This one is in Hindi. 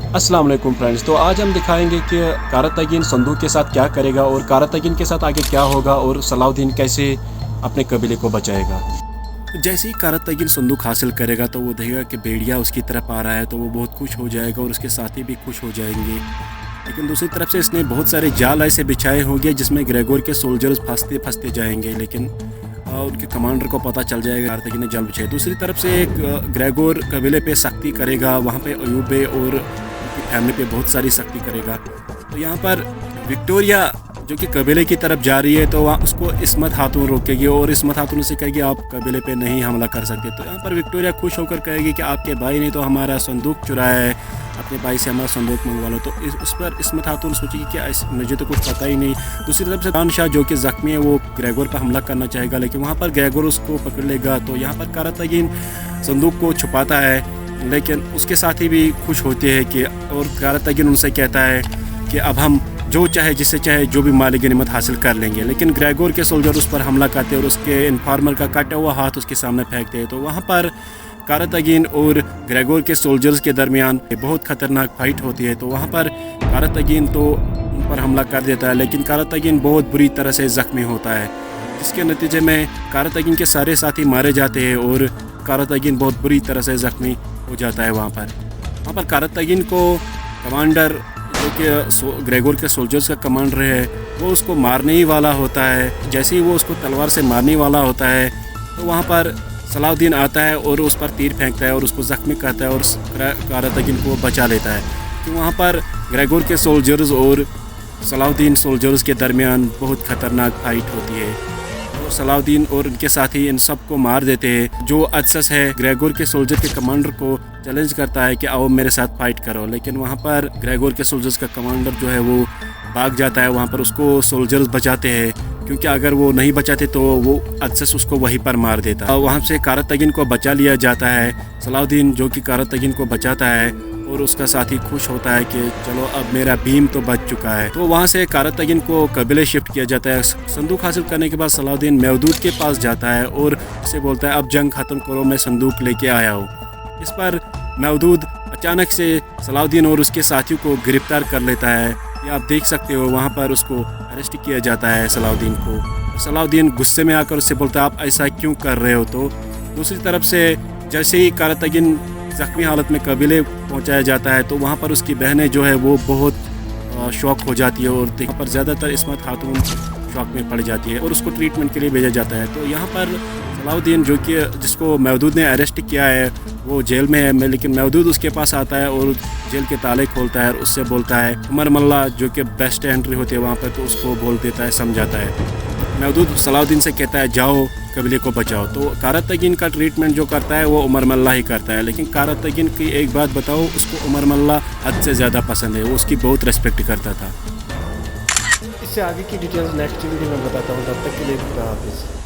अस्सलाम वालेकुम फ्रेंड्स। तो आज हम दिखाएंगे कि कारतगीन संदूक के साथ क्या करेगा और कारतगीन के साथ आगे क्या होगा और सलाउद्दीन कैसे अपने कबीले को बचाएगा। जैसे ही कारतगीन संदूक हासिल करेगा तो वो देखेगा कि भेड़िया उसकी तरफ आ रहा है, तो वो बहुत खुश हो जाएगा और उसके साथी भी खुश हो जाएंगे। लेकिन दूसरी तरफ से इसने बहुत सारे जाल ऐसे बिछाए होंगे जिसमें ग्रेगोर के सोल्जर्स फंसते फंसते जाएंगे, लेकिन उनके कमांडर को पता चल जाएगा कारतगीन ने जाल बिछाए। दूसरी तरफ से एक ग्रेगोर कबीले पे सख्ती करेगा, वहाँ पे अयूबे और उनकी फैमिली पे बहुत सारी सख्ती करेगा। तो यहाँ पर विक्टोरिया जो कि कबीले की तरफ जा रही है, तो वहाँ उसको इस्मत खातून रोकेगी और इस्मत खातून से कहेगी आप कबीले पे नहीं हमला कर सकते। तो यहाँ पर विक्टोरिया खुश होकर कहेगी कि आपके भाई ने तो हमारा संदूक चुराया है, अपने भाई से हमारा संदूक मंगवा लो। तो उस पर इस्मत खातून सोचेगी कि मुझे तो कुछ पता ही नहीं। दूसरी तरफ से खान शाह जो कि जख्मी है वो ग्रेगोर पर हमला करना चाहेगा, लेकिन वहाँ पर ग्रेगोर उसको पकड़ लेगा। तो यहाँ पर कारतगीन संदूक को छुपाता है, लेकिन उसके साथी भी खुश होते हैं कि, और कारतगीन उनसे कहता है कि अब हम जो चाहे जिससे चाहे जो भी माली गनीमत हासिल कर लेंगे। लेकिन ग्रेगोर के सोल्जर उस पर हमला करते हैं और उसके इन्फॉर्मर का कटा हुआ हाथ उसके सामने फेंकते हैं। तो वहाँ पर कारतगीन और ग्रेगोर के सोल्जर्स के दरमियान बहुत खतरनाक फाइट होती है। तो वहाँ पर कारतगीन तो उन पर हमला कर देता है, लेकिन कारतगीन बहुत बुरी तरह से ज़ख्मी होता है, जिसके नतीजे में कारतगीन के सारे साथी मारे जाते हैं और कारतगीन बहुत बुरी तरह से ज़ख्मी हो जाता है। वहाँ पर कारतगीन को कमांडर जो कि ग्रेगोर के सोल्जर्स का कमांडर है वो उसको मारने ही वाला होता है। जैसे ही वो उसको तलवार से मारने वाला होता है तो वहाँ पर सलाउद्दीन आता है और उस पर तीर फेंकता है और उसको ज़ख्मी करता है और कारतगीन को बचा लेता है। तो वहाँ पर ग्रेगोर के सोल्जर्स और सलाउद्दीन सोल्जर्स के दरमियान बहुत ख़तरनाक फाइट होती है। तो सलाउद्दीन और उनके साथी इन सब को मार देते हैं। जो अदसस है ग्रेगोर के सोल्जर के कमांडर को चैलेंज करता है कि आओ मेरे साथ फाइट करो, लेकिन वहाँ पर ग्रेगोर के सोल्जर्स का कमांडर जो है वो भाग जाता है। वहाँ पर उसको सोल्जर्स बचाते हैं, क्योंकि अगर वो नहीं बचाते तो वो अदसस उसको वहीं पर मार देता। वहाँ से कारतगीन को बचा लिया जाता है। सलाउद्दीन जो कि कारतगीन को बचाता है और उसका साथी खुश होता है कि चलो अब मेरा भीम तो बच चुका है। तो वहाँ से कारतगीन को कबीले शिफ्ट किया जाता है। संदूक हासिल करने के बाद सलाउद्दीन मवदूद के पास जाता है और उसे बोलता है अब जंग ख़त्म करो, मैं संदूक लेके आया हूँ। इस पर मवदूद अचानक से सलाउद्दीन और उसके साथियों को गिरफ्तार कर लेता है। ये आप देख सकते हो, वहाँ पर उसको अरेस्ट किया जाता है सलाउद्दीन को। सलाउद्दीन गुस्से में आकर उससे बोलता है आप ऐसा क्यों कर रहे हो। तो दूसरी तरफ से जैसे ही कारतगीन ज़ख्मी हालत में कबीले पहुंचाया जाता है तो वहाँ पर उसकी बहनें जो है वो बहुत शौक हो जाती है और वहाँ पर ज़्यादातर इस्मत खातून शौक में पड़ जाती है और उसको ट्रीटमेंट के लिए भेजा जाता है। तो यहाँ पर सलाउद्दीन जो कि जिसको मवदूद ने अरेस्ट किया है वो जेल में है, लेकिन मवदूद उसके पास आता है और जेल के ताले खोलता है और उससे बोलता है उमर मल्ला जो कि बेस्ट एंट्री होती है वहाँ पर, तो उसको बोल देता है, समझाता है। मवदूद सलाउद्दीन से कहता है जाओ कबीले को बचाओ। तो कारतगीन का ट्रीटमेंट जो करता है वो उमर मल्ला ही करता है, लेकिन कारतगीन की एक बात बताओ, उसको उमर मल्ला हद से ज़्यादा पसंद है, वो उसकी बहुत रेस्पेक्ट करता था। इससे आगे की डिटेल्स नेक्स्ट वीडियो में बताता हूँ, तब तक के लिए खुदा हाफिज़।